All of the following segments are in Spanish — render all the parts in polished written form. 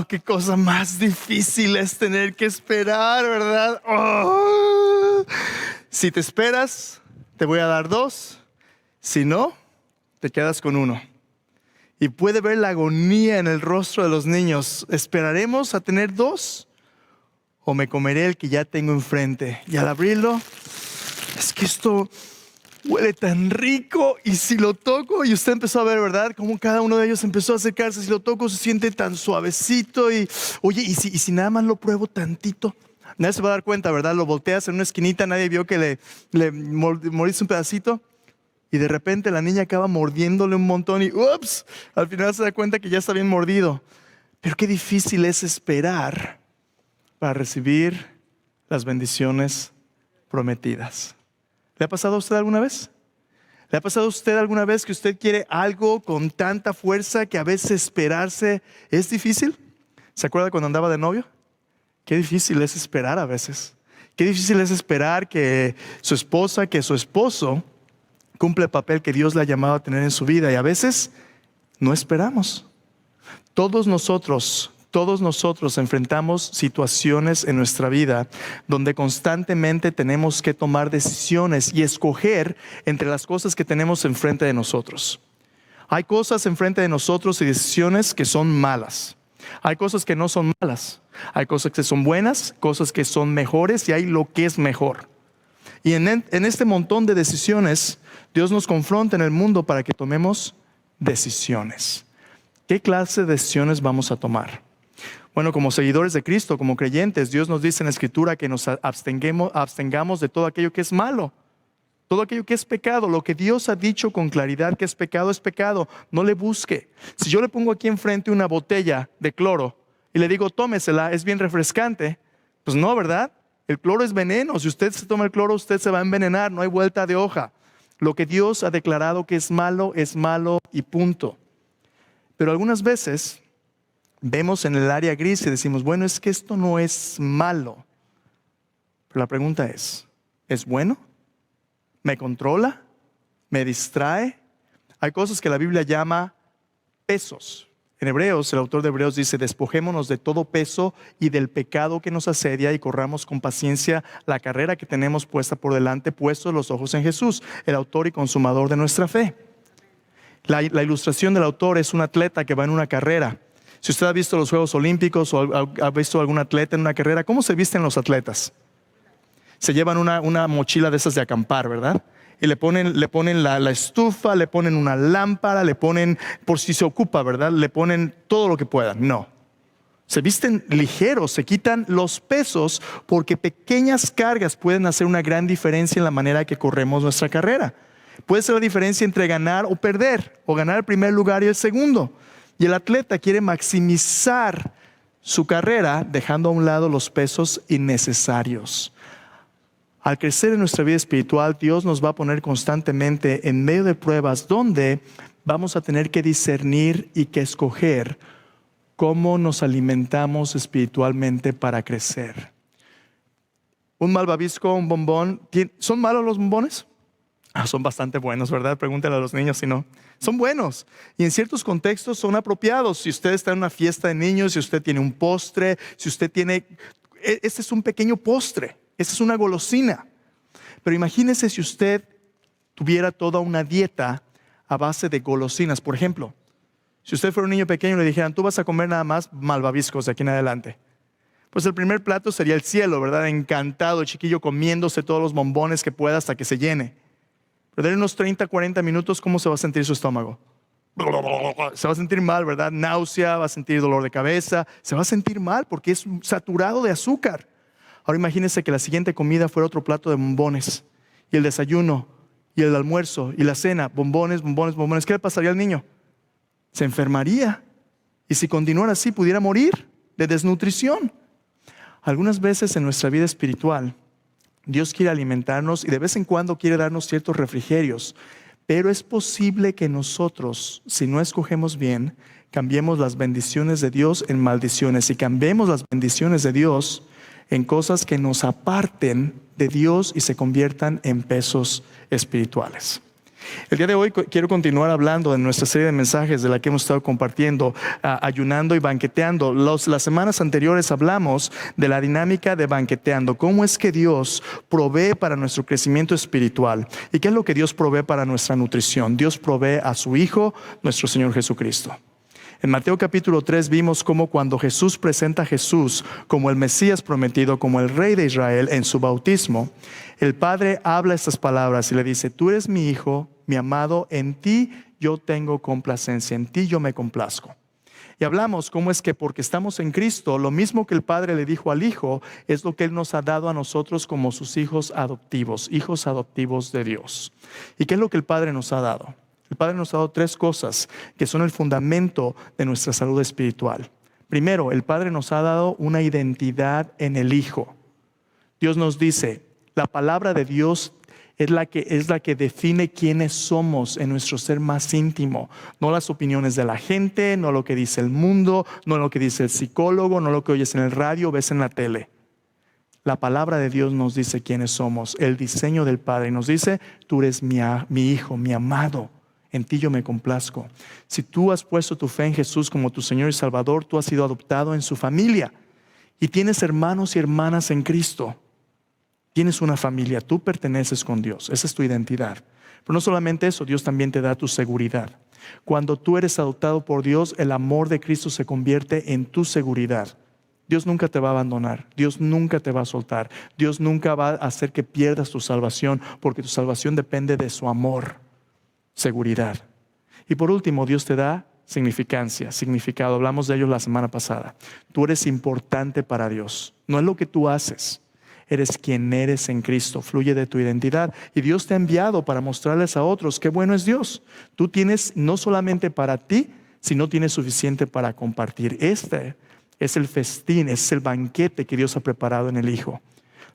qué cosa más difícil es tener que esperar, ¿verdad? Oh. Si te esperas, te voy a dar 2. Si no, te quedas con 1. Y puede ver la agonía en el rostro de los niños. ¿Esperaremos a tener 2? ¿O me comeré el que ya tengo enfrente? Y al abrirlo, es que esto huele tan rico. Y si lo toco, y usted empezó a ver, ¿verdad? Cómo cada uno de ellos empezó a acercarse. Si lo toco, se siente tan suavecito. Y oye, ¿y si nada más lo pruebo tantito? Nadie se va a dar cuenta, ¿verdad? Lo volteas en una esquinita, nadie vio que le mordiste un pedacito. Y de repente la niña acaba mordiéndole un montón y ¡ups! Al final se da cuenta que ya está bien mordido. Pero qué difícil es esperar para recibir las bendiciones prometidas. ¿Le ha pasado a usted alguna vez? ¿Le ha pasado a usted alguna vez que usted quiere algo con tanta fuerza que a veces esperarse es difícil? ¿Se acuerda cuando andaba de novio? Qué difícil es esperar a veces. Qué difícil es esperar que su esposa, que su esposo cumple el papel que Dios le ha llamado a tener en su vida. Y a veces no esperamos. Todos nosotros enfrentamos situaciones en nuestra vida donde constantemente tenemos que tomar decisiones y escoger entre las cosas que tenemos enfrente de nosotros. Hay cosas enfrente de nosotros y decisiones que son malas. Hay cosas que no son malas. Hay cosas que son buenas, cosas que son mejores y hay lo que es mejor. Y en este montón de decisiones, Dios nos confronta en el mundo para que tomemos decisiones. ¿Qué clase de decisiones vamos a tomar? Bueno, como seguidores de Cristo, como creyentes, Dios nos dice en la Escritura que nos abstengamos de todo aquello que es malo, todo aquello que es pecado. Lo que Dios ha dicho con claridad que es pecado, no le busque. Si yo le pongo aquí enfrente una botella de cloro y le digo, tómesela, es bien refrescante, pues no, ¿verdad? El cloro es veneno. Si usted se toma el cloro, usted se va a envenenar. No hay vuelta de hoja. Lo que Dios ha declarado que es malo y punto. Pero algunas veces vemos en el área gris y decimos, bueno, es que esto no es malo. Pero la pregunta es bueno? ¿Me controla? ¿Me distrae? Hay cosas que la Biblia llama pesos. En Hebreos, el autor de Hebreos dice, despojémonos de todo peso y del pecado que nos asedia y corramos con paciencia la carrera que tenemos puesta por delante, puestos los ojos en Jesús, el autor y consumador de nuestra fe. La ilustración del autor es un atleta que va en una carrera. Si usted ha visto los Juegos Olímpicos o ha visto algún atleta en una carrera, ¿cómo se visten los atletas? Se llevan una mochila de esas de acampar, ¿verdad? Y le ponen la estufa, le ponen una lámpara, le ponen, por si se ocupa, ¿verdad? Le ponen todo lo que puedan. No. Se visten ligeros, se quitan los pesos porque pequeñas cargas pueden hacer una gran diferencia en la manera que corremos nuestra carrera. Puede ser la diferencia entre ganar o perder, o ganar el primer lugar y el segundo. Y el atleta quiere maximizar su carrera dejando a un lado los pesos innecesarios. Al crecer en nuestra vida espiritual, Dios nos va a poner constantemente en medio de pruebas donde vamos a tener que discernir y que escoger cómo nos alimentamos espiritualmente para crecer. Un malvavisco, un bombón, ¿son malos los bombones? Son bastante buenos, ¿verdad? Pregúntale a los niños si no. Son buenos y en ciertos contextos son apropiados. Si usted está en una fiesta de niños, si usted tiene un postre, si usted tiene... Este es un pequeño postre. Esa es una golosina. Pero imagínese si usted tuviera toda una dieta a base de golosinas. Por ejemplo, si usted fuera un niño pequeño y le dijeran, tú vas a comer nada más malvaviscos de aquí en adelante. Pues el primer plato sería el cielo, ¿verdad? Encantado, el chiquillo comiéndose todos los bombones que pueda hasta que se llene. Pero de unos 30, 40 minutos, ¿cómo se va a sentir su estómago? Se va a sentir mal, ¿verdad? Náusea, va a sentir dolor de cabeza. Se va a sentir mal porque es saturado de azúcar. Ahora imagínense que la siguiente comida fuera otro plato de bombones. Y el desayuno, y el almuerzo, y la cena, bombones. ¿Qué le pasaría al niño? Se enfermaría. Y si continuara así, pudiera morir de desnutrición. Algunas veces en nuestra vida espiritual, Dios quiere alimentarnos y de vez en cuando quiere darnos ciertos refrigerios. Pero es posible que nosotros, si no escogemos bien, cambiemos las bendiciones de Dios en maldiciones. Y cambiemos las bendiciones de Dios en cosas que nos aparten de Dios y se conviertan en pesos espirituales. El día de hoy quiero continuar hablando de nuestra serie de mensajes de la que hemos estado compartiendo, ayunando y banqueteando. Las semanas anteriores hablamos de la dinámica de banqueteando, cómo es que Dios provee para nuestro crecimiento espiritual y qué es lo que Dios provee para nuestra nutrición. Dios provee a su Hijo, nuestro Señor Jesucristo. En Mateo capítulo 3 vimos cómo cuando Jesús presenta a Jesús como el Mesías prometido, como el Rey de Israel en su bautismo, el Padre habla estas palabras y le dice: tú eres mi Hijo, mi amado, en ti yo tengo complacencia, en ti yo me complazco. Y hablamos cómo es que porque estamos en Cristo, lo mismo que el Padre le dijo al Hijo, es lo que Él nos ha dado a nosotros como sus hijos adoptivos de Dios. ¿Y qué es lo que el Padre nos ha dado? El Padre nos ha dado 3 cosas que son el fundamento de nuestra salud espiritual. Primero, el Padre nos ha dado una identidad en el Hijo. Dios nos dice, la palabra de Dios es la que define quiénes somos en nuestro ser más íntimo. No las opiniones de la gente, no lo que dice el mundo, no lo que dice el psicólogo, no lo que oyes en el radio, ves en la tele. La palabra de Dios nos dice quiénes somos, el diseño del Padre. Nos dice, tú eres mi Hijo, mi amado. En ti yo me complazco. Si tú has puesto tu fe en Jesús como tu Señor y Salvador, tú has sido adoptado en su familia y tienes hermanos y hermanas en Cristo. Tienes una familia, tú perteneces con Dios, esa es tu identidad. Pero no solamente eso, Dios también te da tu seguridad. Cuando tú eres adoptado por Dios, el amor de Cristo se convierte en tu seguridad. Dios nunca te va a abandonar, Dios nunca te va a soltar, Dios nunca va a hacer que pierdas tu salvación, porque tu salvación depende de su amor. Seguridad. Y por último, Dios te da significado. Hablamos de ello la semana pasada. Tú eres importante para Dios. No es lo que tú haces. Eres quien eres en Cristo. Fluye de tu identidad. Y Dios te ha enviado para mostrarles a otros qué bueno es Dios. Tú tienes no solamente para ti, sino tienes suficiente para compartir. Este es el festín, es el banquete que Dios ha preparado en el Hijo.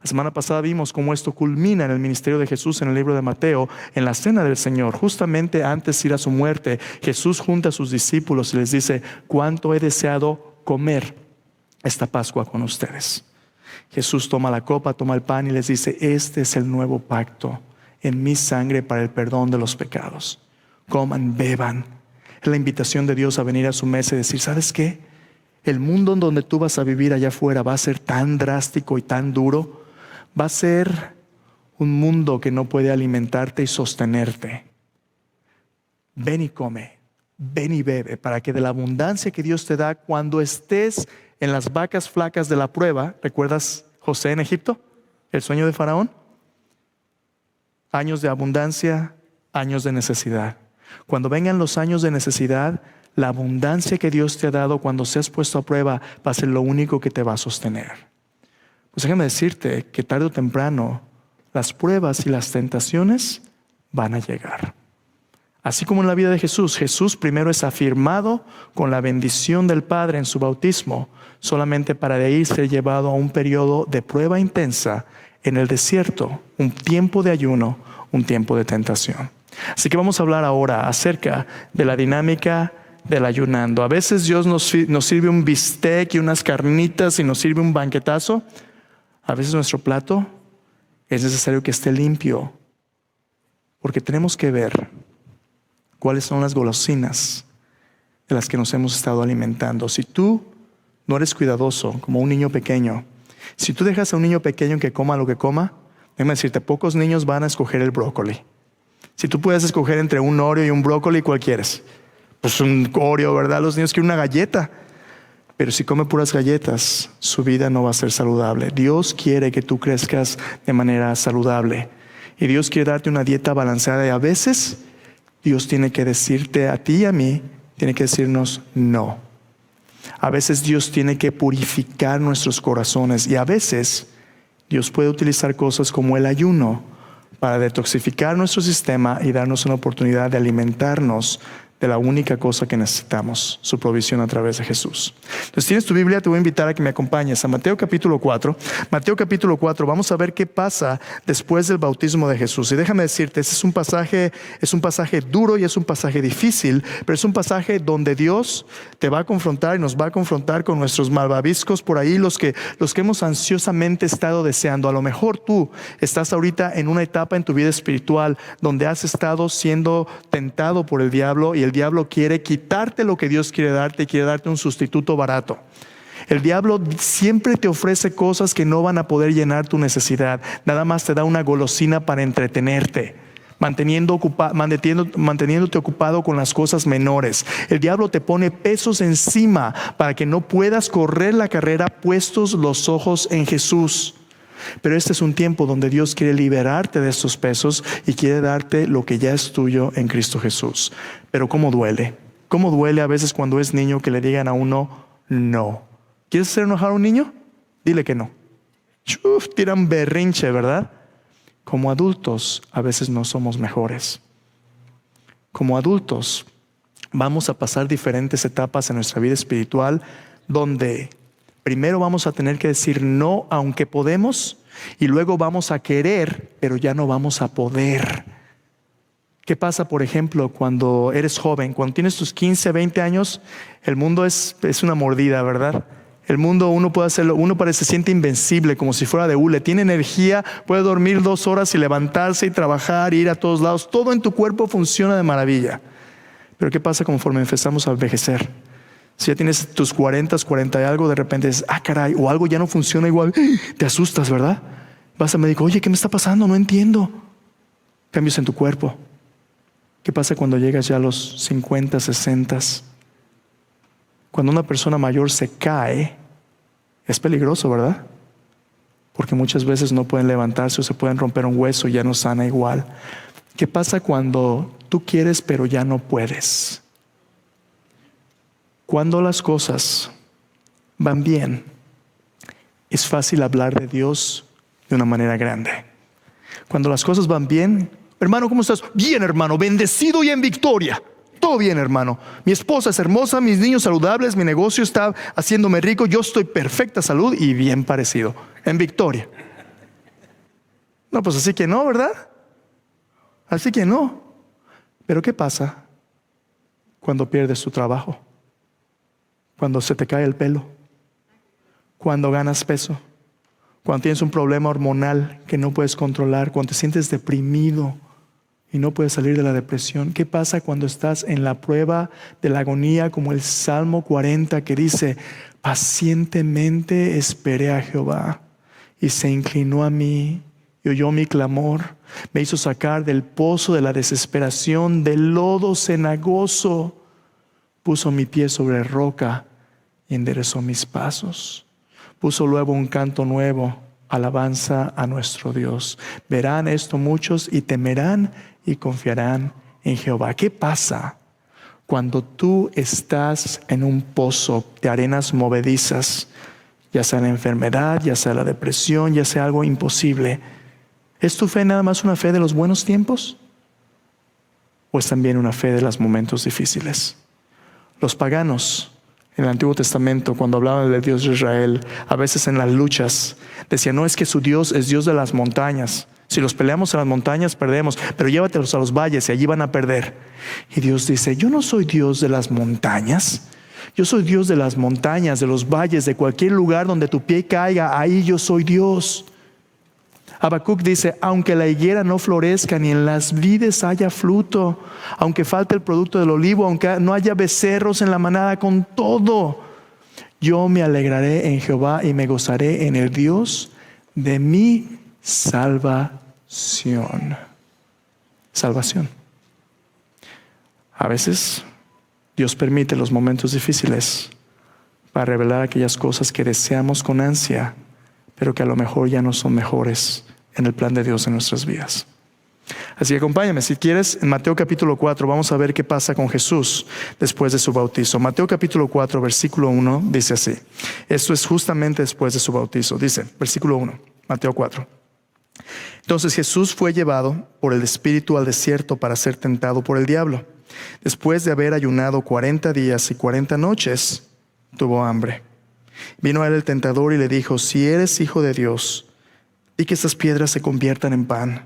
La semana pasada vimos cómo esto culmina en el ministerio de Jesús en el libro de Mateo, en la cena del Señor. Justamente antes de ir a su muerte, Jesús junta a sus discípulos y les dice: cuánto he deseado comer esta Pascua con ustedes. Jesús toma la copa, toma el pan y les dice: este es el nuevo pacto en mi sangre para el perdón de los pecados. Coman, beban. Es la invitación de Dios a venir a su mesa y decir: ¿sabes qué? El mundo en donde tú vas a vivir allá afuera va a ser tan drástico y tan duro. Va a ser un mundo que no puede alimentarte y sostenerte. Ven y come, ven y bebe, para que de la abundancia que Dios te da cuando estés en las vacas flacas de la prueba. ¿Recuerdas José en Egipto? El sueño de Faraón. Años de abundancia, años de necesidad. Cuando vengan los años de necesidad, la abundancia que Dios te ha dado cuando seas puesto a prueba va a ser lo único que te va a sostener. Pues déjame decirte que tarde o temprano las pruebas y las tentaciones van a llegar. Así como en la vida de Jesús, Jesús primero es afirmado con la bendición del Padre en su bautismo, solamente para de ahí ser llevado a un periodo de prueba intensa en el desierto, un tiempo de ayuno, un tiempo de tentación. Así que vamos a hablar ahora acerca de la dinámica del ayunando. A veces Dios nos sirve un bistec y unas carnitas y nos sirve un banquetazo. A veces nuestro plato es necesario que esté limpio, porque tenemos que ver cuáles son las golosinas de las que nos hemos estado alimentando. Si tú no eres cuidadoso como un niño pequeño, si tú dejas a un niño pequeño que coma lo que coma, déjame decirte, pocos niños van a escoger el brócoli. Si tú puedes escoger entre un Oreo y un brócoli, ¿cuál quieres? Pues un Oreo, ¿verdad? Los niños quieren una galleta. Pero si come puras galletas, su vida no va a ser saludable. Dios quiere que tú crezcas de manera saludable. Y Dios quiere darte una dieta balanceada. Y a veces Dios tiene que decirte a ti y a mí, tiene que decirnos no. A veces Dios tiene que purificar nuestros corazones. Y a veces Dios puede utilizar cosas como el ayuno para detoxificar nuestro sistema y darnos una oportunidad de alimentarnos de la única cosa que necesitamos, su provisión a través de Jesús. Entonces, tienes tu Biblia, te voy a invitar a que me acompañes a Mateo capítulo 4. Mateo capítulo 4, vamos a ver qué pasa después del bautismo de Jesús. Y déjame decirte, este es un pasaje duro y es un pasaje difícil, pero es un pasaje donde Dios te va a confrontar y nos va a confrontar con nuestros malvaviscos por ahí, los que hemos ansiosamente estado deseando. A lo mejor tú estás ahorita en una etapa en tu vida espiritual donde has estado siendo tentado por el diablo y el diablo quiere quitarte lo que Dios quiere darte y quiere darte un sustituto barato. El diablo siempre te ofrece cosas que no van a poder llenar tu necesidad. Nada más te da una golosina para entretenerte, manteniéndote ocupado con las cosas menores. El diablo te pone pesos encima para que no puedas correr la carrera puestos los ojos en Jesús. Pero este es un tiempo donde Dios quiere liberarte de estos pesos y quiere darte lo que ya es tuyo en Cristo Jesús. Pero ¿cómo duele? ¿Cómo duele a veces cuando es niño que le digan a uno no? ¿Quieres hacer enojar a un niño? Dile que no. Tiran berrinche, ¿verdad? Como adultos a veces no somos mejores. Como adultos vamos a pasar diferentes etapas en nuestra vida espiritual donde primero vamos a tener que decir no aunque podemos y luego vamos a querer pero ya no vamos a poder. ¿Qué pasa, por ejemplo, cuando eres joven? Cuando tienes tus 15, 20 años, el mundo es una mordida, ¿verdad? El mundo uno puede hacerlo, se siente invencible como si fuera de hule, tiene energía, puede dormir 2 horas y levantarse y trabajar, ir a todos lados, todo en tu cuerpo funciona de maravilla. Pero ¿qué pasa conforme empezamos a envejecer? Si ya tienes tus 40 y algo, de repente dices, caray, o algo ya no funciona igual, te asustas, ¿verdad? Vas al médico, oye, ¿qué me está pasando? No entiendo. Cambios en tu cuerpo. ¿Qué pasa cuando llegas ya a los 50, 60? Cuando una persona mayor se cae, es peligroso, ¿verdad? Porque muchas veces no pueden levantarse o se pueden romper un hueso y ya no sana igual. ¿Qué pasa cuando tú quieres pero ya no puedes? Cuando las cosas van bien, es fácil hablar de Dios de una manera grande. Cuando las cosas van bien, hermano, ¿cómo estás? Bien, hermano, bendecido y en victoria. Todo bien, hermano. Mi esposa es hermosa, mis niños saludables, mi negocio está haciéndome rico, yo estoy perfecta salud y bien parecido, en victoria. No, pues así que no, ¿verdad? Así que no. Pero ¿qué pasa cuando pierdes tu trabajo? Cuando se te cae el pelo, cuando ganas peso, cuando tienes un problema hormonal que no puedes controlar, cuando te sientes deprimido y no puedes salir de la depresión. ¿Qué pasa cuando estás en la prueba de la agonía, como el Salmo 40 que dice, pacientemente esperé a Jehová y se inclinó a mí y oyó mi clamor, me hizo sacar del pozo de la desesperación, del lodo cenagoso, puso mi pie sobre roca y enderezó mis pasos, puso luego un canto nuevo, alabanza a nuestro Dios. Verán esto muchos y temerán y confiarán en Jehová. ¿Qué pasa cuando tú estás en un pozo de arenas movedizas? Ya sea la enfermedad, ya sea la depresión, ya sea algo imposible. ¿Es tu fe nada más una fe de los buenos tiempos? ¿O es también una fe de los momentos difíciles? Los paganos en el Antiguo Testamento, cuando hablaban del Dios de Israel, a veces en las luchas, decían, no, es que su Dios es Dios de las montañas. Si los peleamos en las montañas, perdemos, pero llévatelos a los valles y allí van a perder. Y Dios dice, yo no soy Dios de las montañas. Yo soy Dios de las montañas, de los valles, de cualquier lugar donde tu pie caiga, ahí yo soy Dios. Habacuc dice, aunque la higuera no florezca, ni en las vides haya fruto, aunque falte el producto del olivo, aunque no haya becerros en la manada, con todo, yo me alegraré en Jehová y me gozaré en el Dios de mi salvación. Salvación. A veces Dios permite los momentos difíciles para revelar aquellas cosas que deseamos con ansia, pero que a lo mejor ya no son mejores en el plan de Dios en nuestras vidas. Así que acompáñame, si quieres, en Mateo capítulo 4, vamos a ver qué pasa con Jesús después de su bautizo. Mateo capítulo 4, versículo 1, dice así. Esto es justamente después de su bautizo. Dice, versículo 1, Mateo 4. Entonces Jesús fue llevado por el Espíritu al desierto para ser tentado por el diablo. Después de haber ayunado 40 días y 40 noches, tuvo hambre. Vino a él el tentador y le dijo: si eres hijo de Dios, di que estas piedras se conviertan en pan.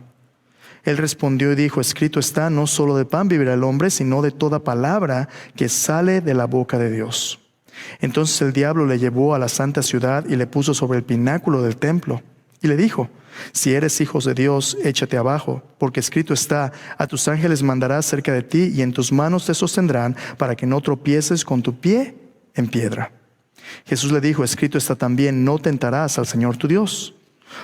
Él respondió y dijo: escrito está, no solo de pan vivirá el hombre, sino de toda palabra que sale de la boca de Dios. Entonces el diablo le llevó a la santa ciudad y le puso sobre el pináculo del templo. Y le dijo: si eres hijo de Dios, échate abajo, porque escrito está: a tus ángeles mandarás cerca de ti, y en tus manos te sostendrán, para que no tropieces con tu pie en piedra. Jesús le dijo: escrito está también: no tentarás al Señor tu Dios.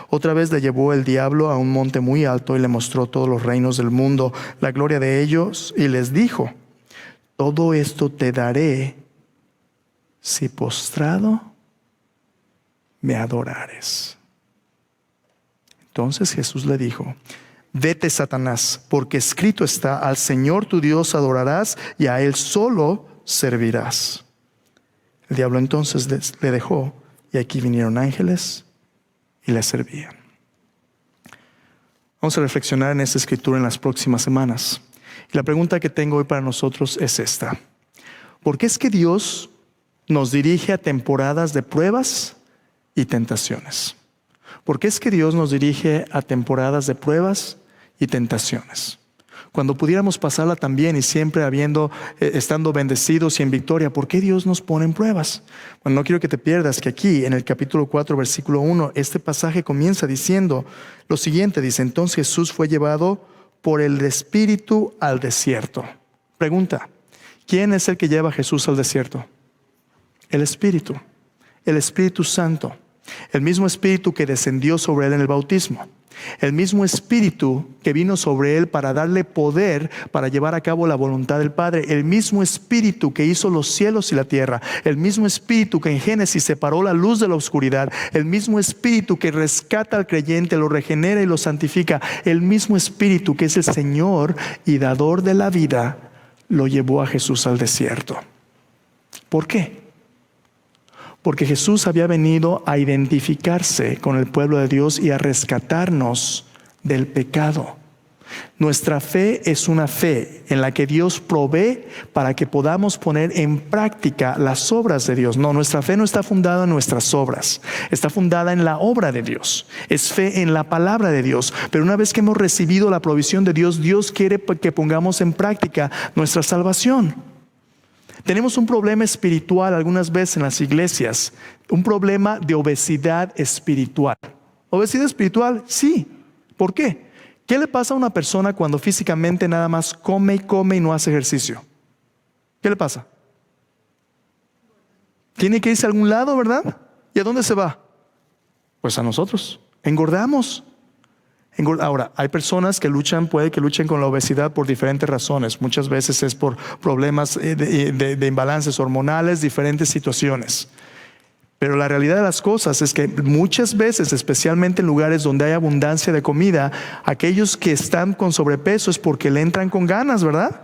Otra vez le llevó el diablo a un monte muy alto y le mostró todos los reinos del mundo, la gloria de ellos, y les dijo: todo esto te daré si postrado me adorares. Entonces Jesús le dijo: vete, Satanás, porque escrito está: al Señor tu Dios adorarás y a Él solo servirás. El diablo entonces le dejó, y aquí vinieron ángeles y le servían. Vamos a reflexionar en esta escritura en las próximas semanas. Y la pregunta que tengo hoy para nosotros es esta: ¿por qué es que Dios nos dirige a temporadas de pruebas y tentaciones? ¿Por qué es que Dios nos dirige a temporadas de pruebas y tentaciones? Cuando pudiéramos pasarla tan bien y siempre estando bendecidos y en victoria, ¿por qué Dios nos pone en pruebas? Bueno, no quiero que te pierdas que aquí en el capítulo 4, versículo 1, este pasaje comienza diciendo lo siguiente. Dice: entonces Jesús fue llevado por el Espíritu al desierto. Pregunta: ¿quién es el que lleva a Jesús al desierto? El Espíritu Santo. El mismo Espíritu que descendió sobre él en el bautismo. El mismo Espíritu que vino sobre él para darle poder para llevar a cabo la voluntad del Padre. El mismo Espíritu que hizo los cielos y la tierra. El mismo Espíritu que en Génesis separó la luz de la oscuridad. El mismo Espíritu que rescata al creyente, lo regenera y lo santifica. El mismo Espíritu que es el Señor y dador de la vida, lo llevó a Jesús al desierto. ¿Por qué? Porque Jesús había venido a identificarse con el pueblo de Dios y a rescatarnos del pecado. Nuestra fe es una fe en la que Dios provee para que podamos poner en práctica las obras de Dios. No, nuestra fe no está fundada en nuestras obras, está fundada en la obra de Dios. Es fe en la palabra de Dios. Pero una vez que hemos recibido la provisión de Dios, Dios quiere que pongamos en práctica nuestra salvación. Tenemos un problema espiritual algunas veces en las iglesias, un problema de obesidad espiritual. ¿Obesidad espiritual? Sí. ¿Por qué? ¿Qué le pasa a una persona cuando físicamente nada más come y no hace ejercicio? ¿Qué le pasa? Tiene que irse a algún lado, ¿verdad? ¿Y a dónde se va? Pues a nosotros. Engordamos. Ahora, hay personas que puede que luchen con la obesidad por diferentes razones. Muchas veces es por problemas de imbalances hormonales, diferentes situaciones. Pero la realidad de las cosas es que muchas veces, especialmente en lugares donde hay abundancia de comida, aquellos que están con sobrepeso es porque le entran con ganas, ¿verdad?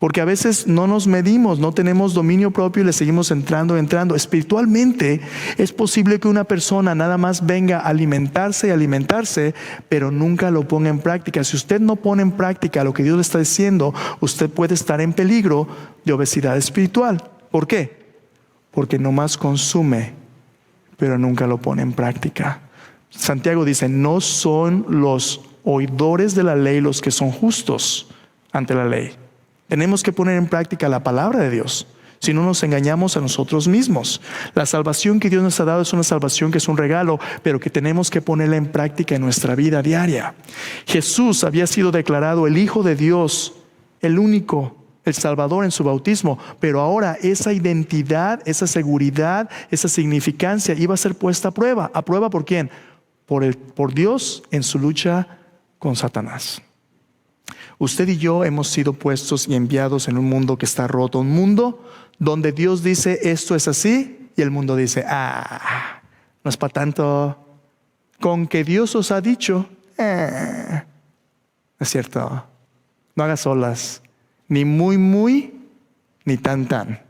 Porque a veces no nos medimos, no tenemos dominio propio y le seguimos entrando. Espiritualmente es posible que una persona nada más venga a alimentarse, pero nunca lo ponga en práctica. Si usted no pone en práctica lo que Dios le está diciendo, usted puede estar en peligro de obesidad espiritual. ¿Por qué? Porque nomás consume, pero nunca lo pone en práctica. Santiago dice: no son los oidores de la ley los que son justos ante la ley. Tenemos que poner en práctica la palabra de Dios. Si no, nos engañamos a nosotros mismos. La salvación que Dios nos ha dado es una salvación que es un regalo, pero que tenemos que ponerla en práctica en nuestra vida diaria. Jesús había sido declarado el Hijo de Dios, el único, el Salvador en su bautismo. Pero ahora esa identidad, esa seguridad, esa significancia iba a ser puesta a prueba. ¿A prueba por quién? Por Dios en su lucha con Satanás. Usted y yo hemos sido puestos y enviados en un mundo que está roto, un mundo donde Dios dice esto es así y el mundo dice no es para tanto. Con que Dios os ha dicho, es cierto, no hagas olas, ni muy, ni tan.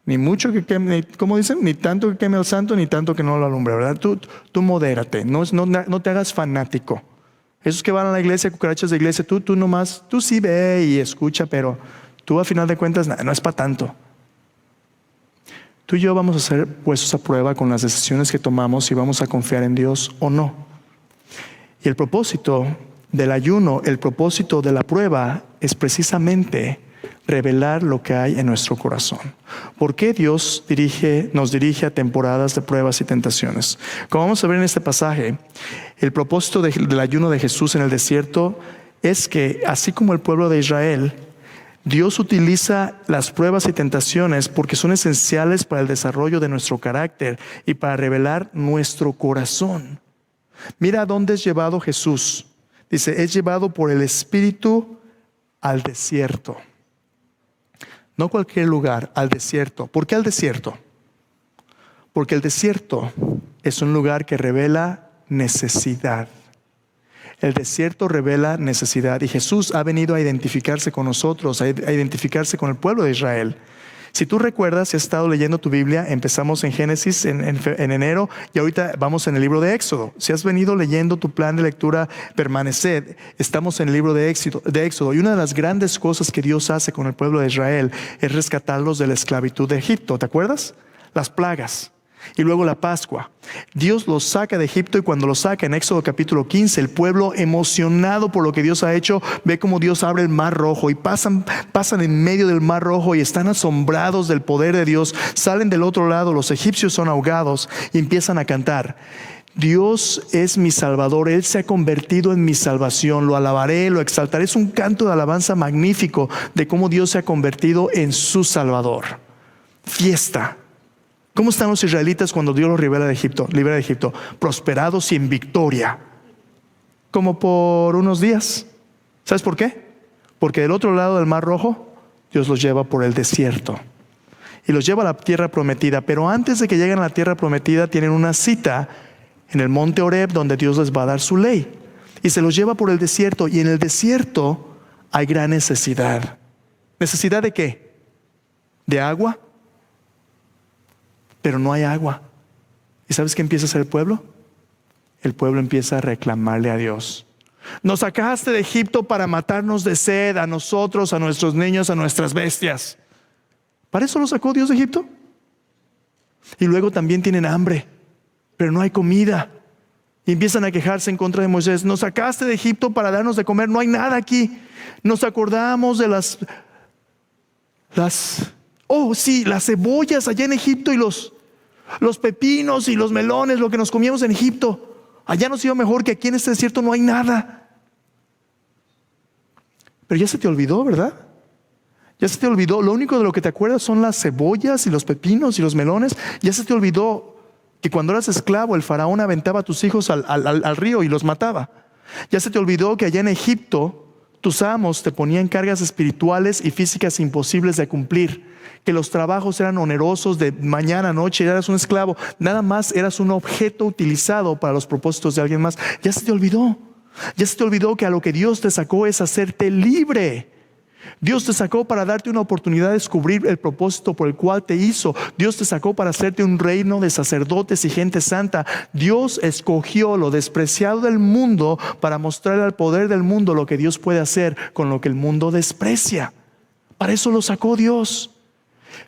Ni mucho que queme, como dicen, ni tanto que queme al santo, ni tanto que no lo alumbre, ¿verdad? Tú modérate, no te hagas fanático. Esos que van a la iglesia, cucarachas de iglesia, tú nomás, tú sí ve y escucha, pero tú a final de cuentas no es para tanto. Tú y yo vamos a ser puestos a prueba con las decisiones que tomamos, si vamos a confiar en Dios o no. Y el propósito del ayuno, el propósito de la prueba es precisamente revelar lo que hay en nuestro corazón. ¿Por qué Dios nos dirige a temporadas de pruebas y tentaciones? Como vamos a ver en este pasaje, el propósito del ayuno de Jesús en el desierto es que, así como el pueblo de Israel, Dios utiliza las pruebas y tentaciones porque son esenciales para el desarrollo de nuestro carácter y para revelar nuestro corazón. Mira a dónde es llevado Jesús. Dice, es llevado por el Espíritu al desierto. No cualquier lugar, al desierto. ¿Por qué al desierto? Porque el desierto es un lugar que revela necesidad. El desierto revela necesidad y Jesús ha venido a identificarse con nosotros, a identificarse con el pueblo de Israel. Si tú recuerdas, si has estado leyendo tu Biblia, empezamos en Génesis en enero y ahorita vamos en el libro de Éxodo. Si has venido leyendo tu plan de lectura, permaneced. Estamos en el libro de Éxodo. Y una de las grandes cosas que Dios hace con el pueblo de Israel es rescatarlos de la esclavitud de Egipto. ¿Te acuerdas? Las plagas. Y luego la Pascua. Dios los saca de Egipto y cuando los saca en Éxodo capítulo 15, el pueblo emocionado por lo que Dios ha hecho, ve como Dios abre el mar rojo y pasan en medio del mar rojo y están asombrados del poder de Dios. Salen del otro lado, los egipcios son ahogados y empiezan a cantar. Dios es mi Salvador, Él se ha convertido en mi salvación, lo alabaré, lo exaltaré. Es un canto de alabanza magnífico de cómo Dios se ha convertido en su Salvador. Fiesta. ¿Cómo están los israelitas cuando Dios los libera de Egipto? Prosperados y en victoria. Como por unos días. ¿Sabes por qué? Porque del otro lado del Mar Rojo, Dios los lleva por el desierto. Y los lleva a la tierra prometida. Pero antes de que lleguen a la tierra prometida, tienen una cita en el monte Horeb, donde Dios les va a dar su ley. Y se los lleva por el desierto. Y en el desierto hay gran necesidad. ¿Necesidad de qué? ¿De agua? Pero no hay agua. ¿Y sabes qué empieza a hacer el pueblo? El pueblo empieza a reclamarle a Dios. Nos sacaste de Egipto para matarnos de sed, a nosotros, a nuestros niños, a nuestras bestias. ¿Para eso lo sacó Dios de Egipto? Y luego también tienen hambre, pero no hay comida. Y empiezan a quejarse en contra de Moisés. Nos sacaste de Egipto para darnos de comer, no hay nada aquí. Nos acordamos de las cebollas allá en Egipto y los pepinos y los melones, lo que nos comíamos en Egipto. Allá nos iba mejor, que aquí en este desierto no hay nada. Pero ya se te olvidó, ¿verdad? Ya se te olvidó. Lo único de lo que te acuerdas son las cebollas y los pepinos y los melones. Ya se te olvidó que cuando eras esclavo el faraón aventaba a tus hijos al río y los mataba. Ya se te olvidó que allá en Egipto tus amos te ponían cargas espirituales y físicas imposibles de cumplir, que los trabajos eran onerosos de mañana a noche, eras un esclavo, nada más eras un objeto utilizado para los propósitos de alguien más. Ya se te olvidó. Ya se te olvidó que a lo que Dios te sacó es hacerte libre. Dios te sacó para darte una oportunidad de descubrir el propósito por el cual te hizo. Dios te sacó para hacerte un reino de sacerdotes y gente santa. Dios escogió lo despreciado del mundo para mostrarle al poder del mundo lo que Dios puede hacer con lo que el mundo desprecia. Para eso lo sacó Dios.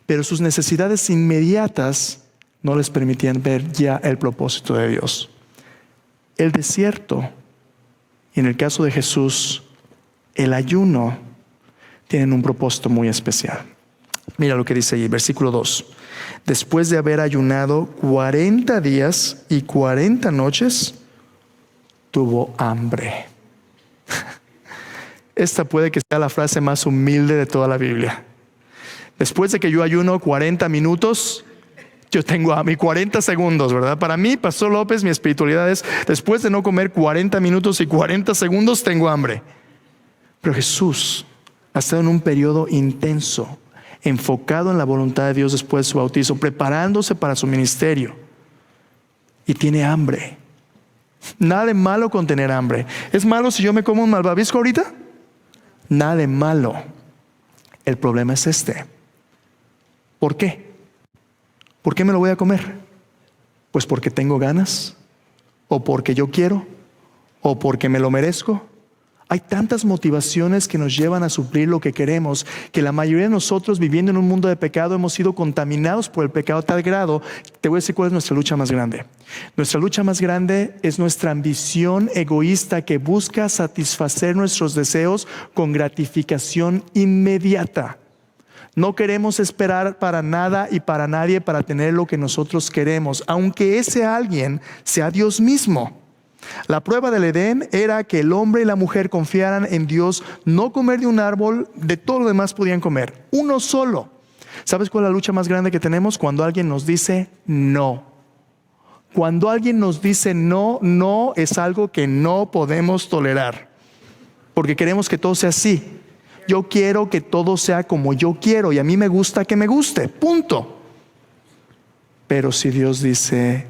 Pero sus necesidades inmediatas no les permitían ver ya el propósito de Dios. El desierto, y en el caso de Jesús, el ayuno, tienen un propósito muy especial. Mira lo que dice ahí, versículo 2. Después de haber ayunado 40 días y 40 noches, tuvo hambre. Esta puede que sea la frase más humilde de toda la Biblia. Después de que yo ayuno 40 minutos, yo tengo hambre. 40 segundos, ¿verdad? Para mí, Pastor López, mi espiritualidad es, después de no comer 40 minutos y 40 segundos, tengo hambre. Pero Jesús ha estado en un periodo intenso, enfocado en la voluntad de Dios después de su bautizo, preparándose para su ministerio. Y tiene hambre. Nada de malo con tener hambre. ¿Es malo si yo me como un malvavisco ahorita? Nada de malo. El problema es este. ¿Por qué? ¿Por qué me lo voy a comer? Pues porque tengo ganas, o porque yo quiero, ¿O porque me lo merezco? Hay tantas motivaciones que nos llevan a suplir lo que queremos, que la mayoría de nosotros, viviendo en un mundo de pecado, hemos sido contaminados por el pecado a tal grado. Te voy a decir cuál es nuestra lucha más grande. Nuestra lucha más grande es nuestra ambición egoísta que busca satisfacer nuestros deseos con gratificación inmediata. No queremos esperar para nada y para nadie para tener lo que nosotros queremos, aunque ese alguien sea Dios mismo. La prueba del Edén era que el hombre y la mujer confiaran en Dios, no comer de un árbol, de todo lo demás podían comer, uno solo. ¿Sabes cuál es la lucha más grande que tenemos? Cuando alguien nos dice no. Cuando alguien nos dice no, no es algo que no podemos tolerar, porque queremos que todo sea así. Yo quiero que todo sea como yo quiero y a mí me gusta que me guste, punto. Pero si Dios dice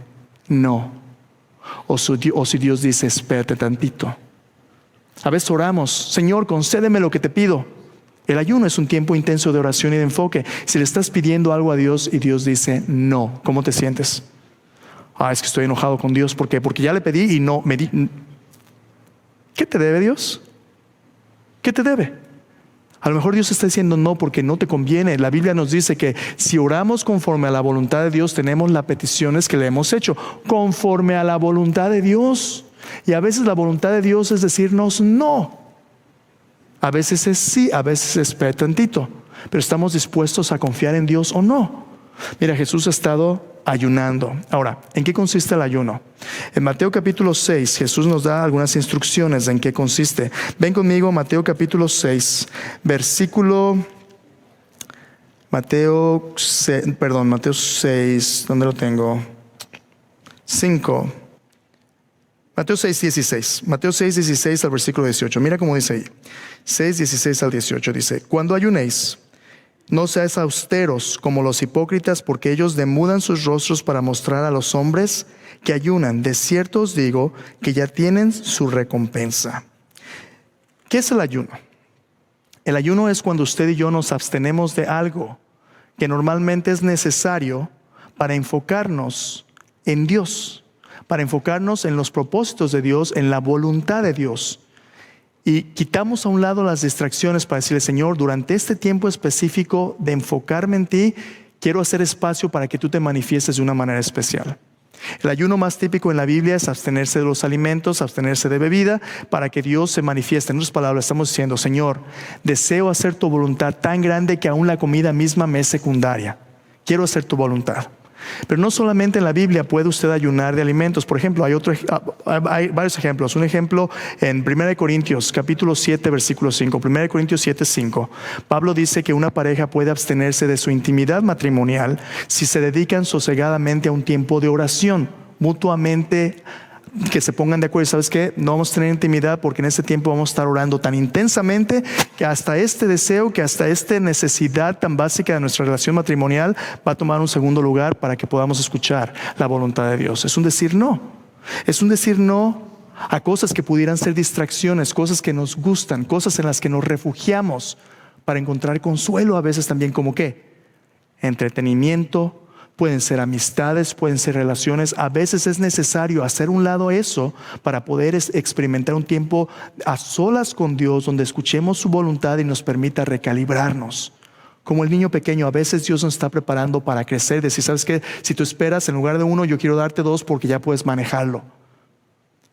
no, o si Dios dice espérate tantito. A veces oramos, Señor, concédeme lo que te pido. El ayuno es un tiempo intenso de oración y de enfoque. Si le estás pidiendo algo a Dios y Dios dice no, ¿cómo te sientes? Es que estoy enojado con Dios. ¿Por qué? Porque ya le pedí y no me di. ¿Qué te debe Dios? ¿Qué te debe? A lo mejor Dios está diciendo no porque no te conviene. La Biblia nos dice que si oramos conforme a la voluntad de Dios, tenemos las peticiones que le hemos hecho conforme a la voluntad de Dios. Y a veces la voluntad de Dios es decirnos no. A veces es sí, a veces es espera tantito. Pero estamos dispuestos a confiar en Dios o no. Mira, Jesús ha estado ayunando. Ahora, ¿en qué consiste el ayuno? En Mateo capítulo 6, Jesús nos da algunas instrucciones de en qué consiste. Ven conmigo, Mateo capítulo 6, Mateo 6, ¿dónde lo tengo? 5. Mateo 6, 16. Mateo 6, 16 al versículo 18. Mira cómo dice ahí. 6, 16 al 18 dice: cuando ayunéis, no seáis austeros como los hipócritas, porque ellos demudan sus rostros para mostrar a los hombres que ayunan. De cierto os digo que ya tienen su recompensa. ¿Qué es el ayuno? El ayuno es cuando usted y yo nos abstenemos de algo que normalmente es necesario para enfocarnos en Dios, para enfocarnos en los propósitos de Dios, en la voluntad de Dios. Y quitamos a un lado las distracciones para decirle: Señor, durante este tiempo específico de enfocarme en ti, quiero hacer espacio para que tú te manifiestes de una manera especial. El ayuno más típico en la Biblia es abstenerse de los alimentos, abstenerse de bebida, para que Dios se manifieste. En otras palabras, estamos diciendo: Señor, deseo hacer tu voluntad tan grande que aún la comida misma me es secundaria. Quiero hacer tu voluntad. Pero no solamente en la Biblia puede usted ayunar de alimentos. Por ejemplo, hay varios ejemplos. Un ejemplo en 1 Corintios capítulo 7 versículo 5. 1 Corintios 7, 5. Pablo dice que una pareja puede abstenerse de su intimidad matrimonial si se dedican sosegadamente a un tiempo de oración, mutuamente, que se pongan de acuerdo. ¿Sabes qué? No vamos a tener intimidad porque en este tiempo vamos a estar orando tan intensamente que hasta este deseo, que hasta esta necesidad tan básica de nuestra relación matrimonial va a tomar un segundo lugar para que podamos escuchar la voluntad de Dios. Es un decir no. Es un decir no a cosas que pudieran ser distracciones, cosas que nos gustan, cosas en las que nos refugiamos para encontrar consuelo a veces también, como ¿qué? Entretenimiento. Pueden ser amistades, pueden ser relaciones. A veces es necesario hacer un lado eso para poder experimentar un tiempo a solas con Dios, donde escuchemos su voluntad y nos permita recalibrarnos. Como el niño pequeño, a veces Dios nos está preparando para crecer. Decir: ¿sabes qué? Si tú esperas en lugar de 1, yo quiero darte 2 porque ya puedes manejarlo.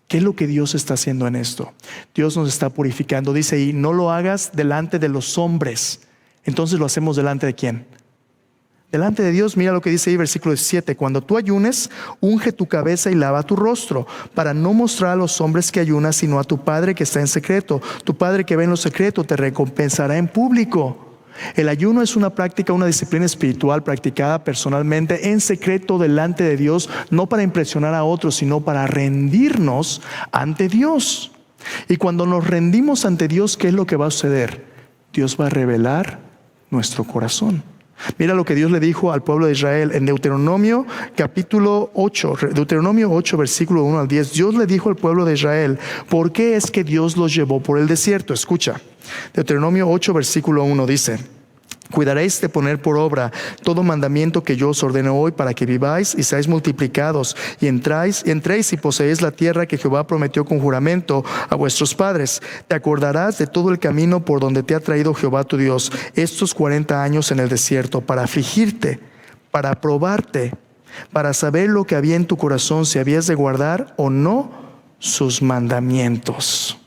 ¿Qué es lo que Dios está haciendo en esto? Dios nos está purificando. Dice ahí: no lo hagas delante de los hombres. Entonces lo hacemos delante de ¿quién? Delante de Dios. Mira lo que dice ahí, versículo 17: cuando tú ayunes, unge tu cabeza y lava tu rostro, para no mostrar a los hombres que ayunas, sino a tu Padre que está en secreto. Tu Padre que ve en lo secreto te recompensará en público. El ayuno es una práctica, una disciplina espiritual practicada personalmente en secreto delante de Dios, no para impresionar a otros, sino para rendirnos ante Dios. Y cuando nos rendimos ante Dios, ¿qué es lo que va a suceder? Dios va a revelar nuestro corazón. Mira lo que Dios le dijo al pueblo de Israel en Deuteronomio capítulo 8, Deuteronomio 8 versículo 1 al 10. Dios le dijo al pueblo de Israel por qué es que Dios los llevó por el desierto. Escucha, Deuteronomio 8 versículo 1 dice: Cuidaréis de poner por obra todo mandamiento que yo os ordeno hoy, para que viváis y seáis multiplicados y entréis y poseéis la tierra que Jehová prometió con juramento a vuestros padres. Te acordarás de todo el camino por donde te ha traído Jehová tu Dios estos 40 años en el desierto, para afligirte, para probarte, para saber lo que había en tu corazón, si habías de guardar o no sus mandamientos.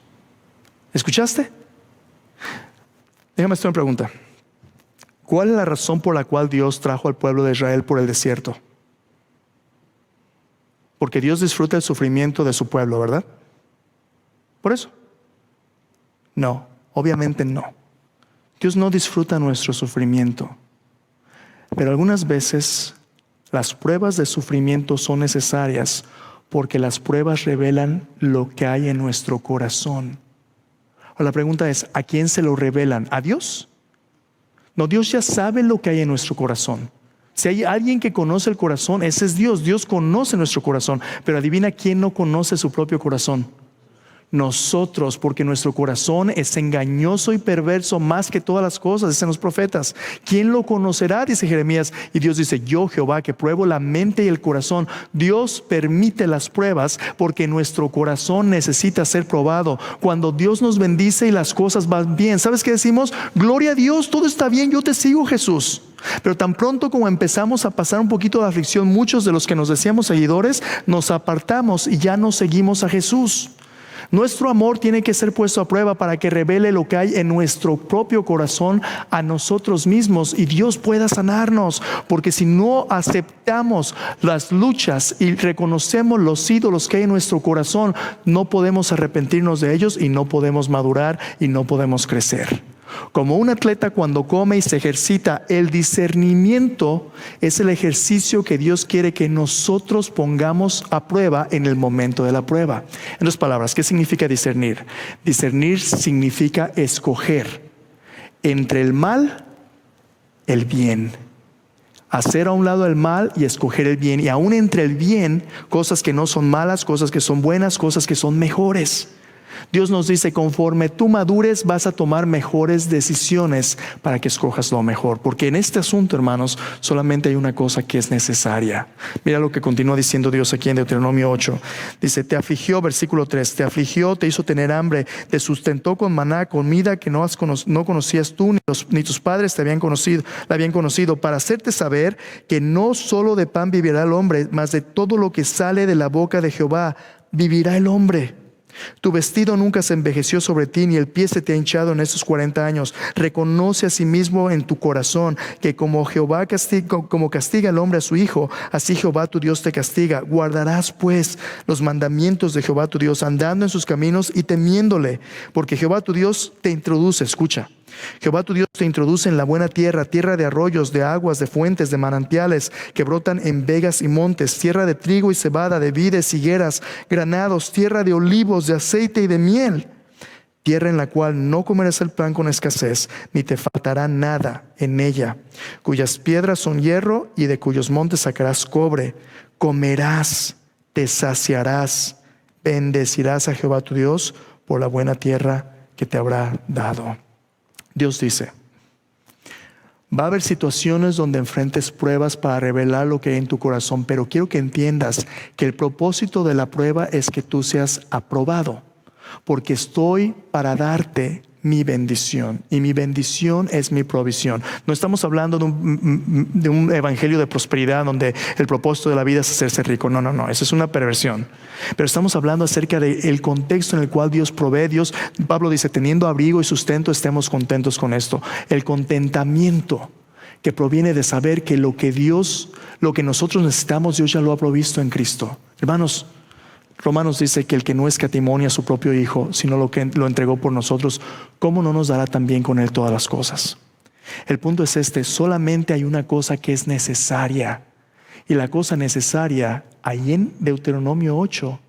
¿Escuchaste? Déjame hacer una pregunta. ¿Cuál es la razón por la cual Dios trajo al pueblo de Israel por el desierto? Porque Dios disfruta el sufrimiento de su pueblo, ¿verdad? ¿Por eso? No, obviamente no. Dios no disfruta nuestro sufrimiento. Pero algunas veces las pruebas de sufrimiento son necesarias porque las pruebas revelan lo que hay en nuestro corazón. La pregunta es, ¿a quién se lo revelan? ¿A Dios? No, Dios ya sabe lo que hay en nuestro corazón. Si hay alguien que conoce el corazón, ese es Dios. Dios conoce nuestro corazón. Pero adivina quién no conoce su propio corazón. Nosotros, porque nuestro corazón es engañoso y perverso más que todas las cosas, dicen los profetas. ¿Quién lo conocerá? Dice Jeremías. Y Dios dice, yo Jehová, que pruebo la mente y el corazón. Dios permite las pruebas porque nuestro corazón necesita ser probado. Cuando Dios nos bendice y las cosas van bien, ¿sabes qué decimos? Gloria a Dios, todo está bien, yo te sigo, Jesús. Pero tan pronto como empezamos a pasar un poquito de aflicción, muchos de los que nos decíamos seguidores, nos apartamos y ya no seguimos a Jesús. Nuestro amor tiene que ser puesto a prueba para que revele lo que hay en nuestro propio corazón a nosotros mismos y Dios pueda sanarnos. Porque si no aceptamos las luchas y reconocemos los ídolos que hay en nuestro corazón, no podemos arrepentirnos de ellos y no podemos madurar y no podemos crecer. Como un atleta cuando come y se ejercita, el discernimiento es el ejercicio que Dios quiere que nosotros pongamos a prueba en el momento de la prueba. En otras palabras, ¿qué significa discernir? Discernir significa escoger entre el mal, el bien. Hacer a un lado el mal y escoger el bien. Y aún entre el bien, cosas que no son malas, cosas que son buenas, cosas que son mejores. Dios nos dice, conforme tú madures vas a tomar mejores decisiones para que escojas lo mejor. Porque en este asunto, hermanos, solamente hay una cosa que es necesaria. Mira lo que continúa diciendo Dios aquí en Deuteronomio 8. Dice, te afligió, versículo 3, te afligió, te hizo tener hambre, te sustentó con maná, comida que no conocías tú, ni tus padres la habían conocido, para hacerte saber que no solo de pan vivirá el hombre, mas de todo lo que sale de la boca de Jehová vivirá el hombre. Tu vestido nunca se envejeció sobre ti, ni el pie se te ha hinchado en estos 40 años. Reconoce a sí mismo en tu corazón que como castiga el hombre a su hijo, así Jehová tu Dios te castiga. Guardarás pues los mandamientos de Jehová tu Dios, andando en sus caminos y temiéndole, porque Jehová tu Dios te introduce, escucha, Jehová tu Dios te introduce en la buena tierra, tierra de arroyos, de aguas, de fuentes, de manantiales que brotan en vegas y montes, tierra de trigo y cebada, de vides, higueras, granados, tierra de olivos, de aceite y de miel, tierra en la cual no comerás el pan con escasez, ni te faltará nada en ella, cuyas piedras son hierro y de cuyos montes sacarás cobre. Comerás, te saciarás, bendecirás a Jehová tu Dios por la buena tierra que te habrá dado. Dios dice, va a haber situaciones donde enfrentes pruebas para revelar lo que hay en tu corazón, pero quiero que entiendas que el propósito de la prueba es que tú seas aprobado, porque estoy para darte mi bendición y mi bendición es mi provisión. No estamos hablando de un evangelio de prosperidad donde el propósito de la vida es hacerse rico. No, eso es una perversión. Pero estamos hablando acerca del contexto en el cual Dios provee. Pablo dice, teniendo abrigo y sustento, estemos contentos con esto. El contentamiento que proviene de saber que lo que nosotros necesitamos, Dios ya lo ha provisto en Cristo. Hermanos, Romanos dice que el que no escatimó a su propio Hijo, sino lo entregó por nosotros, ¿cómo no nos dará también con Él todas las cosas? El punto es solamente hay una cosa que es necesaria. Y la cosa necesaria, ahí en Deuteronomio 8,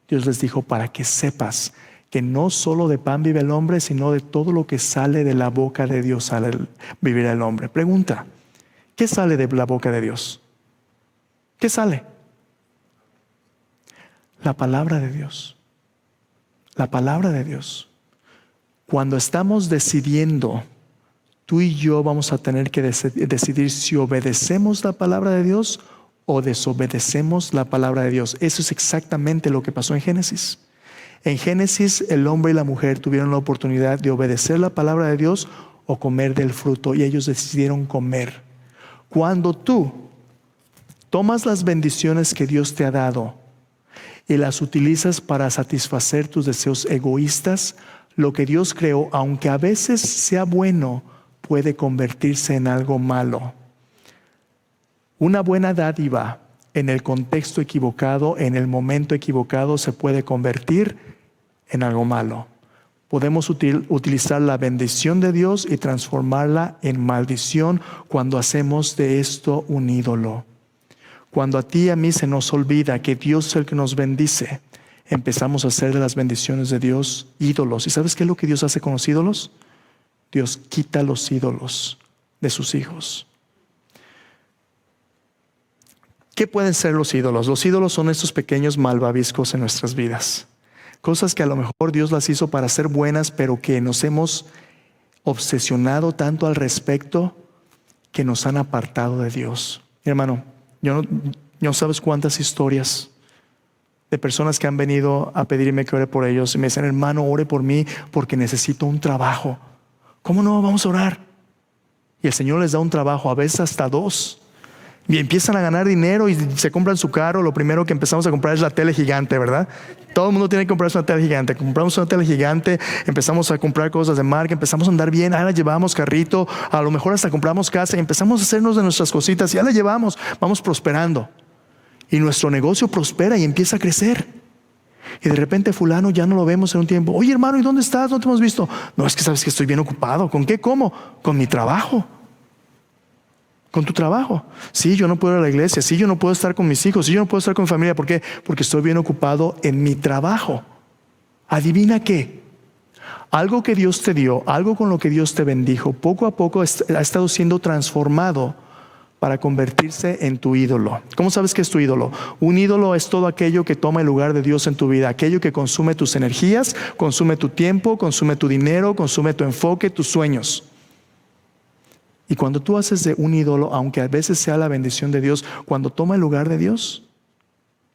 Dios les dijo, para que sepas que no solo de pan vive el hombre, sino de todo lo que sale de la boca de Dios vivirá el hombre. Pregunta, ¿qué sale de la boca de Dios? ¿Qué sale? La palabra de Dios. La palabra de Dios. Cuando estamos decidiendo tú y yo vamos a tener que decidir si obedecemos la palabra de Dios o desobedecemos la palabra de Dios. Eso es exactamente lo que pasó en Génesis. En Génesis, el hombre y la mujer tuvieron la oportunidad de obedecer la palabra de Dios o comer del fruto, y ellos decidieron comer. Cuando tú tomas las bendiciones que Dios te ha dado y las utilizas para satisfacer tus deseos egoístas, lo que Dios creó, aunque a veces sea bueno, puede convertirse en algo malo. Una buena dádiva en el contexto equivocado, en el momento equivocado, se puede convertir en algo malo. Podemos utilizar la bendición de Dios y transformarla en maldición cuando hacemos de esto un ídolo. Cuando a ti y a mí se nos olvida que Dios es el que nos bendice, empezamos a hacer de las bendiciones de Dios ídolos. ¿Y sabes qué es lo que Dios hace con los ídolos? Dios quita los ídolos de sus hijos. ¿Qué pueden ser los ídolos? Los ídolos son estos pequeños malvaviscos en nuestras vidas. Cosas que a lo mejor Dios las hizo para ser buenas, pero que nos hemos obsesionado tanto al respecto que nos han apartado de Dios. Mi hermano, no sabes cuántas historias de personas que han venido a pedirme que ore por ellos y me dicen: hermano, ore por mí porque necesito un trabajo. ¿Cómo no? Vamos a orar. Y el Señor les da un trabajo, a veces hasta 2. Y empiezan a ganar dinero y se compran su carro. Lo primero que empezamos a comprar es la tele gigante, ¿verdad? Todo el mundo tiene que comprarse una tele gigante. Compramos una tele gigante, empezamos a comprar cosas de marca, empezamos a andar bien, ahora llevamos carrito, a lo mejor hasta compramos casa y empezamos a hacernos de nuestras cositas y ya la llevamos, vamos prosperando. Y nuestro negocio prospera y empieza a crecer. Y de repente fulano ya no lo vemos en un tiempo. Oye, hermano, ¿y dónde estás? ¿No te hemos visto? No, es que sabes que estoy bien ocupado. ¿Con qué? ¿Cómo? Con mi trabajo. Con tu trabajo. Sí, yo no puedo ir a la iglesia. Sí, yo no puedo estar con mis hijos. Sí, yo no puedo estar con mi familia. ¿Por qué? Porque estoy bien ocupado en mi trabajo. ¿Adivina qué? Algo que Dios te dio, algo con lo que Dios te bendijo, poco a poco ha estado siendo transformado para convertirse en tu ídolo. ¿Cómo sabes que es tu ídolo? Un ídolo es todo aquello que toma el lugar de Dios en tu vida, aquello que consume tus energías, consume tu tiempo, consume tu dinero, consume tu enfoque, tus sueños. Y cuando tú haces de un ídolo, aunque a veces sea la bendición de Dios, cuando toma el lugar de Dios,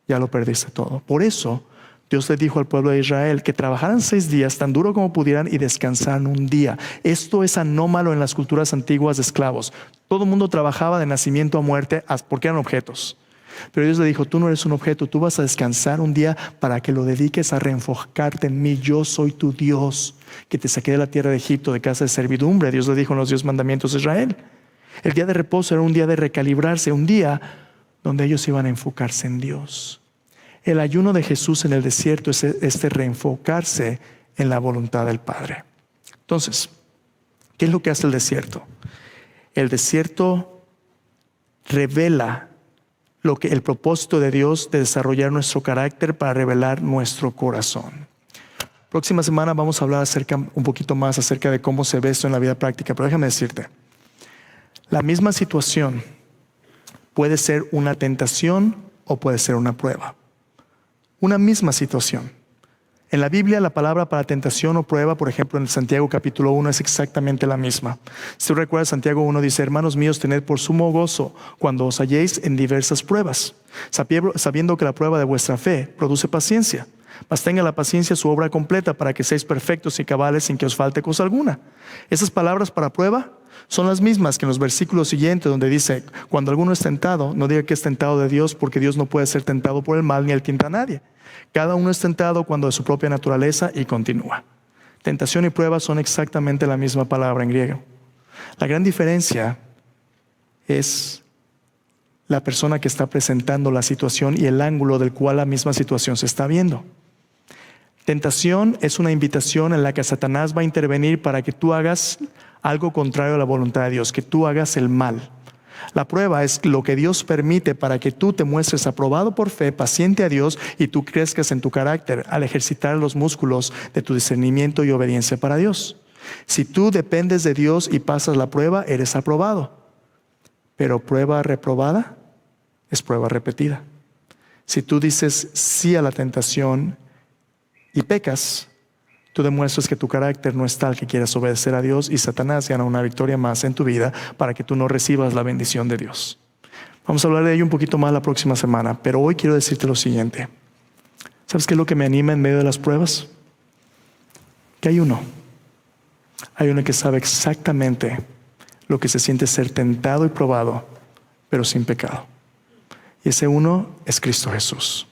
ya lo perdiste todo. Por eso Dios le dijo al pueblo de Israel que trabajaran 6 días tan duro como pudieran y descansaran un día. Esto es anómalo en las culturas antiguas de esclavos. Todo el mundo trabajaba de nacimiento a muerte porque eran objetos. Pero Dios le dijo: tú no eres un objeto, tú vas a descansar un día para que lo dediques a reenfocarte en mí. Yo soy tu Dios, que te saqué de la tierra de Egipto, de casa de servidumbre. Dios le dijo en los 10 mandamientos de Israel. El día de reposo era un día de recalibrarse, un día donde ellos iban a enfocarse en Dios. El ayuno de Jesús en el desierto es este reenfocarse en la voluntad del Padre. Entonces, ¿qué es lo que hace el desierto? El desierto revela el propósito de Dios de desarrollar nuestro carácter para revelar nuestro corazón. Próxima semana vamos a hablar un poquito más acerca de cómo se ve esto en la vida práctica, pero déjame decirte, la misma situación puede ser una tentación o puede ser una prueba. Una misma situación. En la Biblia la palabra para tentación o prueba, por ejemplo en Santiago capítulo 1, es exactamente la misma. Si tú recuerdas, Santiago 1 dice: hermanos míos, tened por sumo gozo cuando os halléis en diversas pruebas, sabiendo que la prueba de vuestra fe produce paciencia. Mas tenga la paciencia su obra completa, para que seáis perfectos y cabales sin que os falte cosa alguna. Esas palabras para prueba son las mismas que en los versículos siguientes, donde dice: cuando alguno es tentado, no diga que es tentado de Dios, porque Dios no puede ser tentado por el mal, ni él tienta a nadie. Cada uno es tentado cuando de su propia naturaleza, y continúa. Tentación y prueba son exactamente la misma palabra en griego. La gran diferencia es la persona que está presentando la situación y el ángulo del cual la misma situación se está viendo. Tentación es una invitación en la que Satanás va a intervenir para que tú hagas algo contrario a la voluntad de Dios, que tú hagas el mal. La prueba es lo que Dios permite para que tú te muestres aprobado por fe, paciente a Dios, y tú crezcas en tu carácter al ejercitar los músculos de tu discernimiento y obediencia para Dios. Si tú dependes de Dios y pasas la prueba, eres aprobado. Pero prueba reprobada es prueba repetida. Si tú dices sí a la tentación y pecas, Tú demuestras que tu carácter no es tal que quieras obedecer a Dios y Satanás gana una victoria más en tu vida para que tú no recibas la bendición de Dios. Vamos a hablar de ello un poquito más la próxima semana, pero hoy quiero decirte lo siguiente. ¿Sabes qué es lo que me anima en medio de las pruebas? Que hay uno que sabe exactamente lo que se siente ser tentado y probado, pero sin pecado. Y ese uno es Cristo Jesús.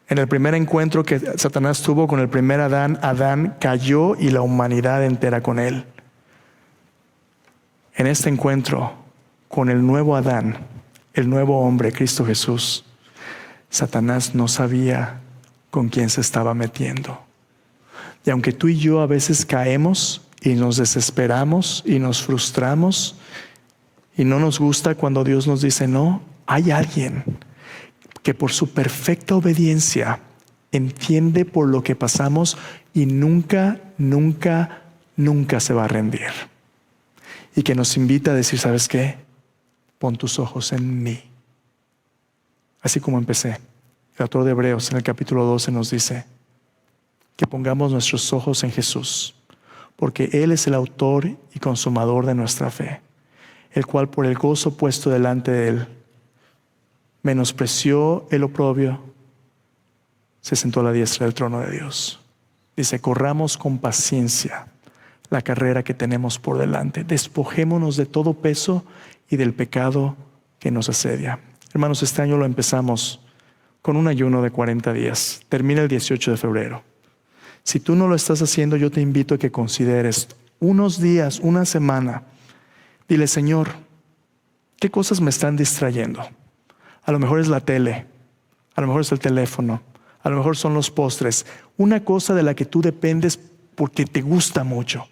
En el primer encuentro que Satanás tuvo con el primer Adán, Adán cayó y la humanidad entera con él. En este encuentro con el nuevo Adán, el nuevo hombre, Cristo Jesús, Satanás no sabía con quién se estaba metiendo. Y aunque tú y yo a veces caemos y nos desesperamos y nos frustramos y no nos gusta cuando Dios nos dice no, hay alguien que por su perfecta obediencia entiende por lo que pasamos y nunca se va a rendir. Y que nos invita a decir, ¿sabes qué? Pon tus ojos en mí. Así como empecé. El autor de Hebreos en el capítulo 12 nos dice que pongamos nuestros ojos en Jesús, porque Él es el autor y consumador de nuestra fe, el cual por el gozo puesto delante de Él menospreció el oprobio, se sentó a la diestra del trono de Dios. Dice, corramos con paciencia la carrera que tenemos por delante. Despojémonos de todo peso y del pecado que nos asedia. Hermanos, este año lo empezamos con un ayuno de 40 días. Termina el 18 de febrero. Si tú no lo estás haciendo, yo te invito a que consideres unos días, una semana. Dile, Señor, ¿qué cosas me están distrayendo? A lo mejor es la tele, a lo mejor es el teléfono, a lo mejor son los postres. Una cosa de la que tú dependes porque te gusta mucho.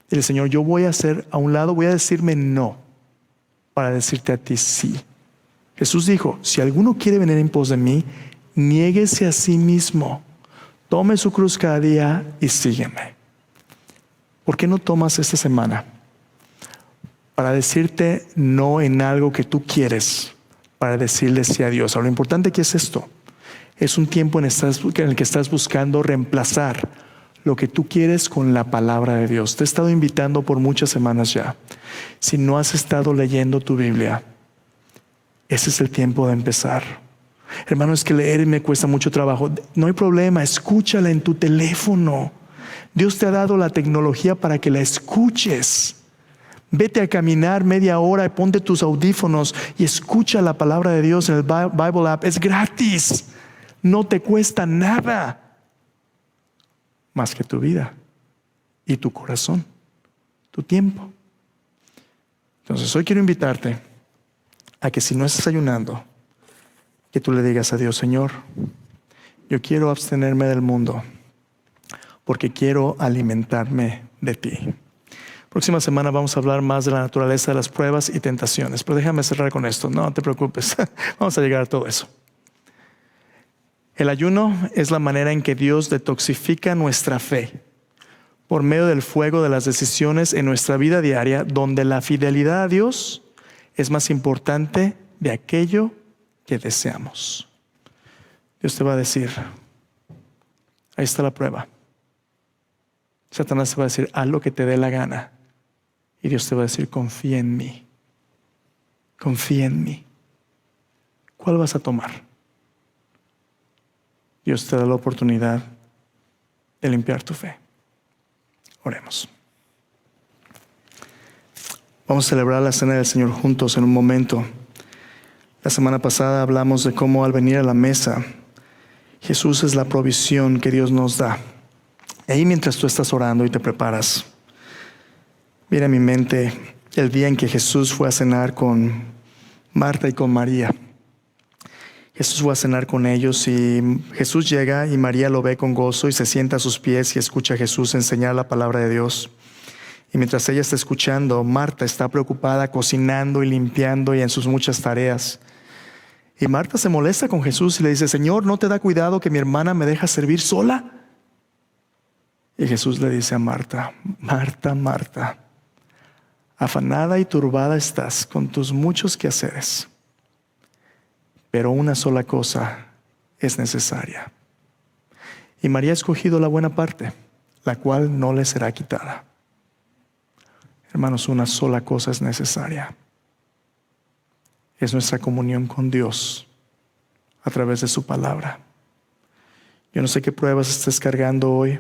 Dile, Señor, yo voy a hacer a un lado, voy a decirme no para decirte a ti sí. Jesús dijo, si alguno quiere venir en pos de mí, niéguese a sí mismo, tome su cruz cada día y sígueme. ¿Por qué no tomas esta semana para decirte no en algo que tú quieres, para decirle sí a Dios? Ahora, lo importante que es esto, es un tiempo en el que estás buscando reemplazar lo que tú quieres con la palabra de Dios. Te he estado invitando por muchas semanas ya. Si no has estado leyendo tu Biblia, ese es el tiempo de empezar. Hermano, es que leer me cuesta mucho trabajo. No hay problema, escúchala en tu teléfono. Dios te ha dado la tecnología para que la escuches. Vete a caminar media hora y ponte tus audífonos y escucha la palabra de Dios en el Bible app. Es gratis. No te cuesta nada más que tu vida y tu corazón, tu tiempo. Entonces hoy quiero invitarte a que si no estás ayunando, que tú le digas a Dios, Señor, yo quiero abstenerme del mundo porque quiero alimentarme de ti. Próxima semana vamos a hablar más de la naturaleza de las pruebas y tentaciones, pero déjame cerrar con esto, no te preocupes, vamos a llegar a todo eso. El ayuno es la manera en que Dios detoxifica nuestra fe por medio del fuego de las decisiones en nuestra vida diaria, donde la fidelidad a Dios es más importante de aquello que deseamos. Dios te va a decir, ahí está la prueba. Satanás te va a decir, haz lo que te dé la gana. Y Dios te va a decir, confía en mí. Confía en mí. ¿Cuál vas a tomar? Dios te da la oportunidad de limpiar tu fe. Oremos. Vamos a celebrar la cena del Señor juntos en un momento. La semana pasada hablamos de cómo al venir a la mesa, Jesús es la provisión que Dios nos da. Y ahí mientras tú estás orando y te preparas, viene a mi mente el día en que Jesús fue a cenar con Marta y con María. Jesús fue a cenar con ellos y Jesús llega y María lo ve con gozo y se sienta a sus pies y escucha a Jesús enseñar la palabra de Dios. Y mientras ella está escuchando, Marta está preocupada cocinando y limpiando y en sus muchas tareas. Y Marta se molesta con Jesús y le dice, Señor, ¿no te da cuidado que mi hermana me deja servir sola? Y Jesús le dice a Marta, Marta, Marta, afanada y turbada estás con tus muchos quehaceres, pero una sola cosa es necesaria. Y María ha escogido la buena parte, la cual no le será quitada. Hermanos, una sola cosa es necesaria. Es nuestra comunión con Dios a través de su palabra. Yo no sé qué pruebas estés cargando hoy.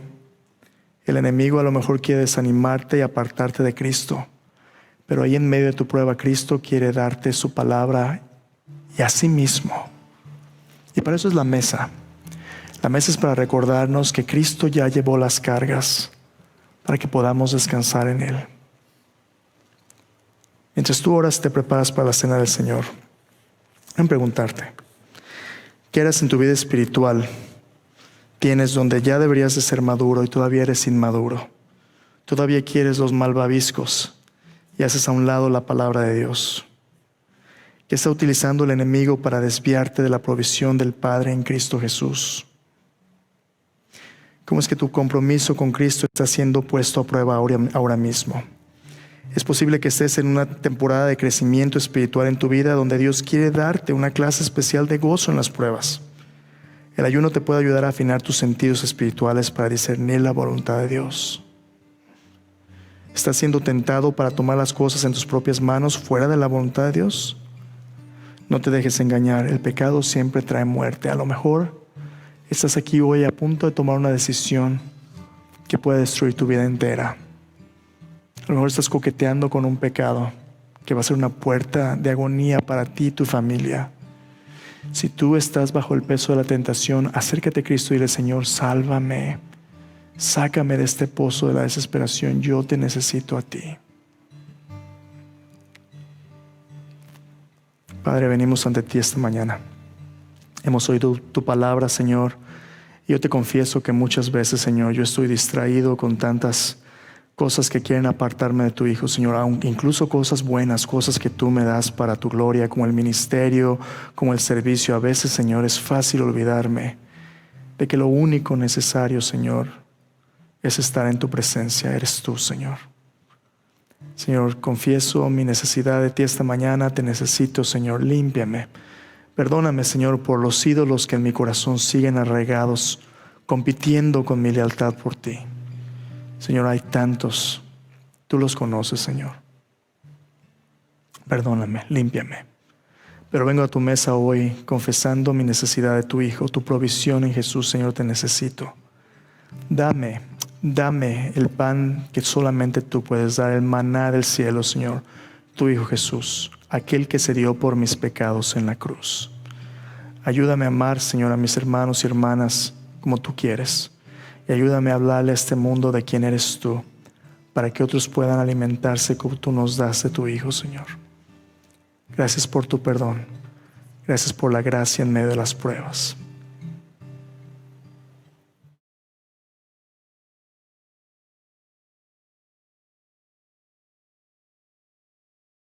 El enemigo a lo mejor quiere desanimarte y apartarte de Cristo. Pero ahí en medio de tu prueba, Cristo quiere darte su palabra y a sí mismo. Y para eso es la mesa. La mesa es para recordarnos que Cristo ya llevó las cargas para que podamos descansar en Él. Mientras tú oras, te preparas para la cena del Señor. Ven a preguntarte, ¿qué eras en tu vida espiritual? Tienes donde ya deberías de ser maduro y todavía eres inmaduro. Todavía quieres los malvaviscos y haces a un lado la palabra de Dios. ¿Qué está utilizando el enemigo para desviarte de la provisión del Padre en Cristo Jesús? ¿Cómo es que tu compromiso con Cristo está siendo puesto a prueba ahora mismo? Es posible que estés en una temporada de crecimiento espiritual en tu vida donde Dios quiere darte una clase especial de gozo en las pruebas. El ayuno te puede ayudar a afinar tus sentidos espirituales para discernir la voluntad de Dios. ¿Estás siendo tentado para tomar las cosas en tus propias manos fuera de la voluntad de Dios? No te dejes engañar, el pecado siempre trae muerte. A lo mejor estás aquí hoy a punto de tomar una decisión que puede destruir tu vida entera. A lo mejor estás coqueteando con un pecado que va a ser una puerta de agonía para ti y tu familia. Si tú estás bajo el peso de la tentación, acércate a Cristo y dile: Señor, sálvame. Sácame de este pozo de la desesperación. Yo te necesito a ti. Padre, venimos ante ti esta mañana. Hemos oído tu palabra, Señor. Y yo te confieso que muchas veces, Señor, yo estoy distraído con tantas cosas que quieren apartarme de tu Hijo, Señor, aunque incluso cosas buenas, cosas que tú me das para tu gloria, como el ministerio, como el servicio. A veces, Señor, es fácil olvidarme de que lo único necesario, Señor, es estar en tu presencia. Eres tú, Señor. Señor, confieso mi necesidad de ti esta mañana. Te necesito, Señor, límpiame. Perdóname, Señor, por los ídolos que en mi corazón siguen arraigados, compitiendo con mi lealtad por ti. Señor, hay tantos. Tú los conoces, Señor. Perdóname, límpiame. Pero vengo a tu mesa hoy confesando mi necesidad de tu Hijo, tu provisión en Jesús. Señor, te necesito. Dame el pan que solamente tú puedes dar, el maná del cielo, Señor, tu Hijo Jesús, aquel que se dio por mis pecados en la cruz. Ayúdame a amar, Señor, a mis hermanos y hermanas como tú quieres. Y ayúdame a hablarle a este mundo de quién eres tú, para que otros puedan alimentarse como tú nos das de tu Hijo, Señor. Gracias por tu perdón. Gracias por la gracia en medio de las pruebas.